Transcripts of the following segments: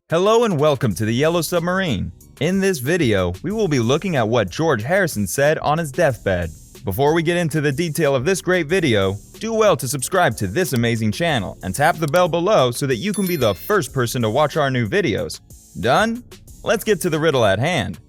Hello and welcome to the Yellow Submarine. In this video, we will be looking at what George Harrison said on his deathbed. Before we get into the detail of this great video, do well to subscribe to this amazing channel and tap the bell below so that you can be the first person to watch our new videos. Done? Let's get to the riddle at hand.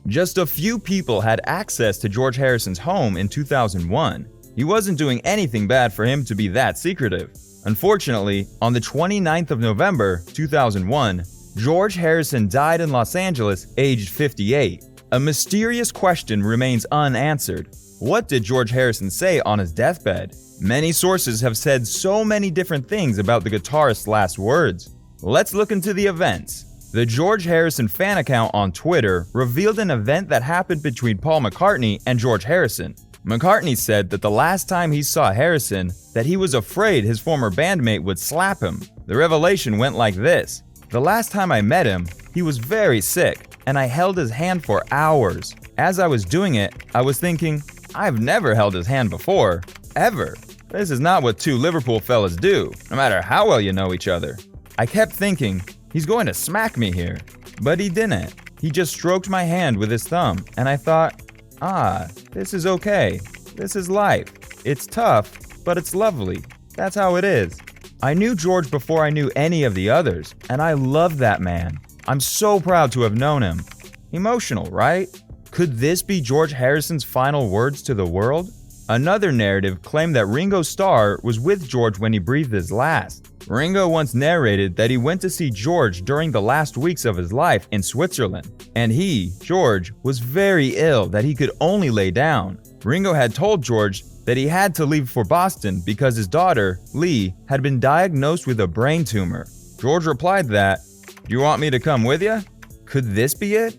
Just a few people had access to George Harrison's home in 2001. He wasn't doing anything bad for him to be that secretive. Unfortunately, on the 29th of November, 2001, George Harrison died in Los Angeles, aged 58. A mysterious question remains unanswered. What did George Harrison say on his deathbed? Many sources have said so many different things about the guitarist's last words. Let's look into the events. The George Harrison fan account on Twitter revealed an event that happened between Paul McCartney and George Harrison. McCartney said that the last time he saw Harrison, that he was afraid his former bandmate would slap him. The revelation went like this. The last time I met him, he was very sick, and I held his hand for hours. As I was doing it, I was thinking, I've never held his hand before, ever. This is not what two Liverpool fellas do, no matter how well you know each other. I kept thinking, he's going to smack me here, but he didn't. He just stroked my hand with his thumb, and I thought, this is okay. This is life. It's tough, but it's lovely. That's how it is. I knew George before I knew any of the others, and I love that man. I'm so proud to have known him. Emotional, right? Could this be George Harrison's final words to the world? Another narrative claimed that Ringo Starr was with George when he breathed his last. Ringo once narrated that he went to see George during the last weeks of his life in Switzerland, and he, George, was very ill that he could only lay down. Ringo had told George that he had to leave for Boston because his daughter, Lee, had been diagnosed with a brain tumor. George replied that, "Do you want me to come with you?" Could this be it?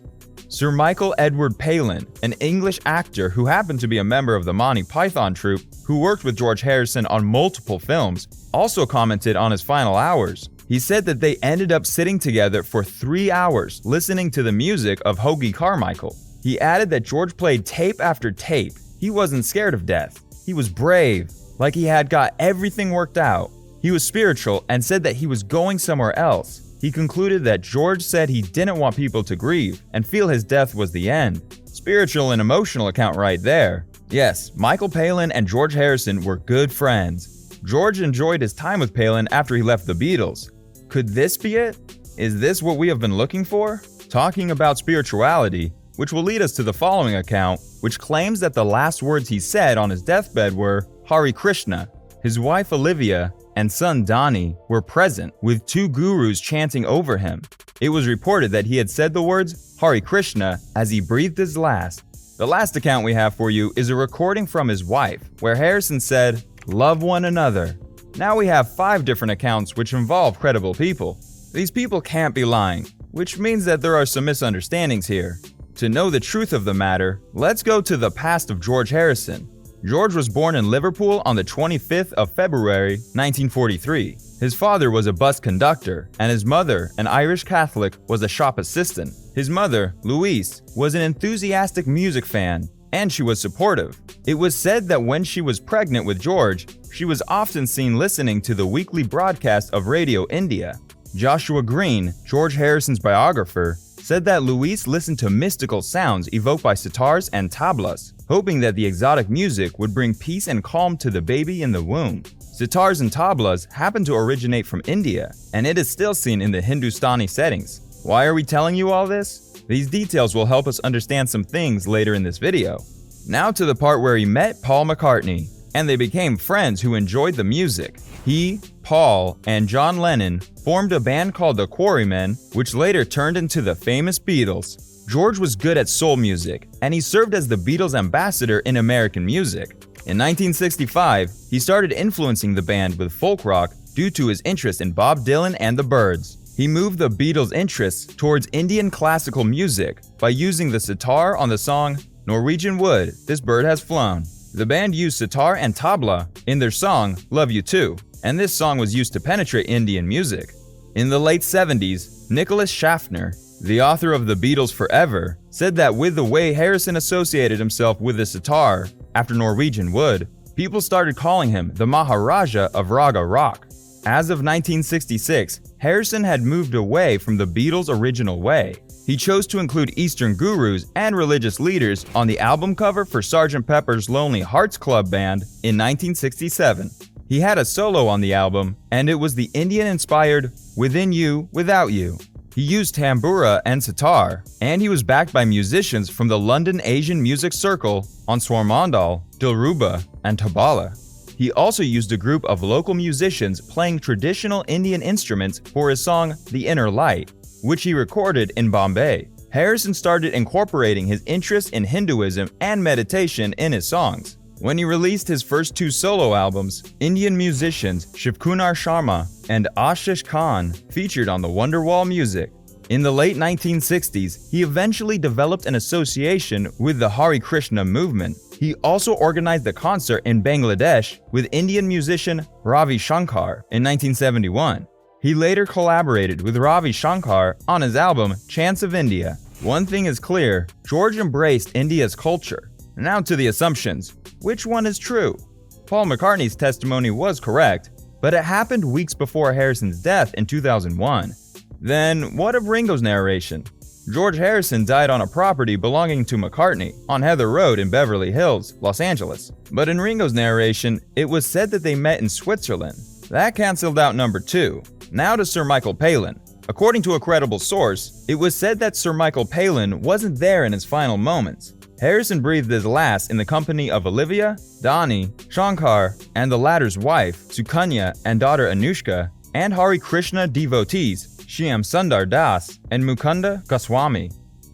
Sir Michael Edward Palin, an English actor who happened to be a member of the Monty Python troupe, who worked with George Harrison on multiple films, also commented on his final hours. He said that they ended up sitting together for 3 hours listening to the music of Hoagy Carmichael. He added that George played tape after tape. He wasn't scared of death. He was brave, like he had got everything worked out. He was spiritual and said that he was going somewhere else. He concluded that George said he didn't want people to grieve and feel his death was the end. Spiritual and emotional account right there. Yes, Michael Palin and George Harrison were good friends. George enjoyed his time with Palin after he left the Beatles. Could this be it? Is this what we have been looking for? Talking about spirituality, which will lead us to the following account, which claims that the last words he said on his deathbed were Hare Krishna. His wife Olivia and son Donnie were present, with 2 gurus chanting over him. It was reported that he had said the words Hare Krishna as he breathed his last. The last account we have for you is a recording from his wife, where Harrison said, "Love one another." Now we have 5 different accounts which involve credible people. These people can't be lying, which means that there are some misunderstandings here. To know the truth of the matter, let's go to the past of George Harrison. George was born in Liverpool on the 25th of February, 1943. His father was a bus conductor, and his mother, an Irish Catholic, was a shop assistant. His mother, Louise, was an enthusiastic music fan, and she was supportive. It was said that when she was pregnant with George, she was often seen listening to the weekly broadcast of Radio India. Joshua Green, George Harrison's biographer, said that Louise listened to mystical sounds evoked by sitars and tablas, hoping that the exotic music would bring peace and calm to the baby in the womb. Sitars and tablas happen to originate from India, and it is still seen in the Hindustani settings. Why are we telling you all this? These details will help us understand some things later in this video. Now to the part where he met Paul McCartney, and they became friends who enjoyed the music. He, Paul, and John Lennon formed a band called the Quarrymen, which later turned into the famous Beatles. George was good at soul music, and he served as the Beatles' ambassador in American music. In 1965, he started influencing the band with folk rock due to his interest in Bob Dylan and the Byrds. He moved the Beatles' interests towards Indian classical music by using the sitar on the song Norwegian Wood, This Bird Has Flown. The band used sitar and tabla in their song Love You Too, and this song was used to penetrate Indian music. In the late 70s, Nicholas Schaffner, the author of The Beatles Forever, said that with the way Harrison associated himself with the sitar after Norwegian Wood, People started calling him the Maharaja of Raga Rock. As of 1966, Harrison had moved away from the Beatles' original way. He chose to include Eastern gurus and religious leaders on the album cover for Sgt. Pepper's Lonely Hearts Club Band in 1967. He had a solo on the album, and it was the Indian-inspired Within You, Without You. He used tambura and sitar, and he was backed by musicians from the London Asian Music Circle on Swarmandal, Dilruba, and Tabala. He also used a group of local musicians playing traditional Indian instruments for his song The Inner Light, which he recorded in Bombay. Harrison started incorporating his interest in Hinduism and meditation in his songs. When he released his first two solo albums, Indian musicians Shivkumar Sharma and Ashish Khan featured on the Wonderwall music. In the late 1960s, he eventually developed an association with the Hare Krishna movement. He also organized a concert in Bangladesh with Indian musician Ravi Shankar in 1971. He later collaborated with Ravi Shankar on his album Chants of India. One thing is clear, George embraced India's culture. Now to the assumptions. Which one is true? Paul McCartney's testimony was correct, but it happened weeks before Harrison's death in 2001. Then, what of Ringo's narration? George Harrison died on a property belonging to McCartney on Heather Road in Beverly Hills, Los Angeles. But in Ringo's narration, it was said that they met in Switzerland. That canceled out number 2. Now to Sir Michael Palin. According to a credible source, it was said that Sir Michael Palin wasn't there in his final moments. Harrison breathed his last in the company of Olivia, Donnie, Shankar, and the latter's wife, Sukanya, and daughter Anushka, and Hare Krishna devotees, Shyam Sundar Das and Mukunda Goswami.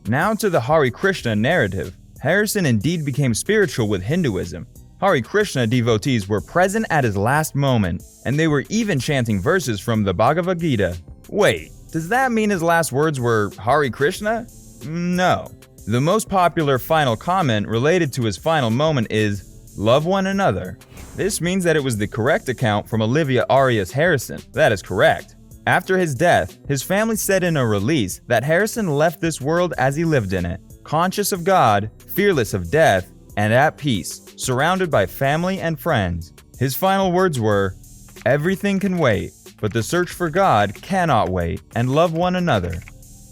Now to the Hare Krishna narrative. Harrison indeed became spiritual with Hinduism. Hare Krishna devotees were present at his last moment, and they were even chanting verses from the Bhagavad Gita. Wait, does that mean his last words were Hare Krishna? No. The most popular final comment related to his final moment is, "Love one another." This means that it was the correct account from Olivia Arias Harrison. That is correct. After his death, his family said in a release that Harrison left this world as he lived in it, conscious of God, fearless of death, and at peace, surrounded by family and friends. His final words were, "Everything can wait, but the search for God cannot wait, and love one another."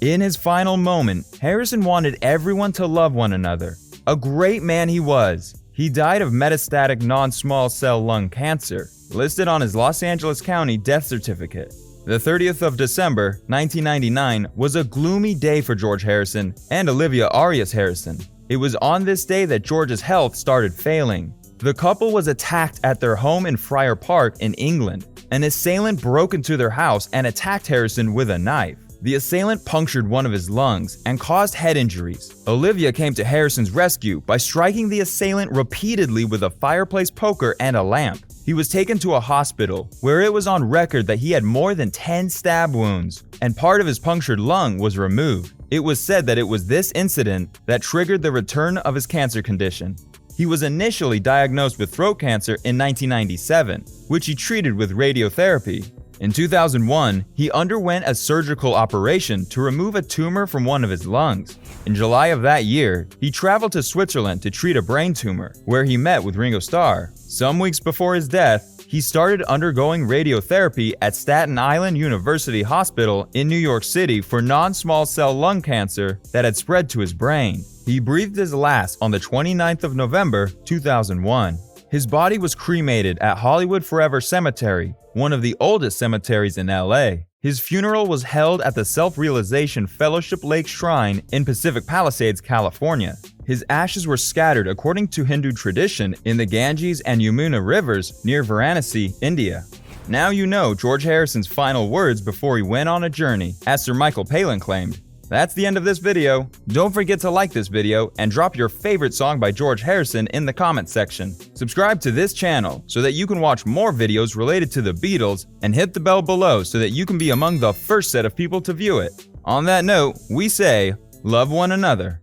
In his final moment, Harrison wanted everyone to love one another. A great man he was. He died of metastatic non-small cell lung cancer, listed on his Los Angeles County death certificate. The 30th of December, 1999 was a gloomy day for George Harrison and Olivia Arias Harrison. It was on this day that George's health started failing. The couple was attacked at their home in Friar Park in England. An assailant broke into their house and attacked Harrison with a knife. The assailant punctured one of his lungs and caused head injuries. Olivia came to Harrison's rescue by striking the assailant repeatedly with a fireplace poker and a lamp. He was taken to a hospital, where it was on record that he had more than 10 stab wounds, and part of his punctured lung was removed. It was said that it was this incident that triggered the return of his cancer condition. He was initially diagnosed with throat cancer in 1997, which he treated with radiotherapy. In 2001, he underwent a surgical operation to remove a tumor from one of his lungs. In July of that year, he traveled to Switzerland to treat a brain tumor, where he met with Ringo Starr. Some weeks before his death, he started undergoing radiotherapy at Staten Island University Hospital in New York City for non-small cell lung cancer that had spread to his brain. He breathed his last on the 29th of November, 2001. His body was cremated at Hollywood Forever Cemetery, one of the oldest cemeteries in LA. His funeral was held at the Self-Realization Fellowship Lake Shrine in Pacific Palisades, California. His ashes were scattered according to Hindu tradition in the Ganges and Yamuna rivers near Varanasi, India. Now you know George Harrison's final words before he went on a journey, as Sir Michael Palin claimed. That's the end of this video. Don't forget to like this video and drop your favorite song by George Harrison in the comments section. Subscribe to this channel so that you can watch more videos related to the Beatles, and hit the bell below so that you can be among the first set of people to view it. On that note, we say, love one another.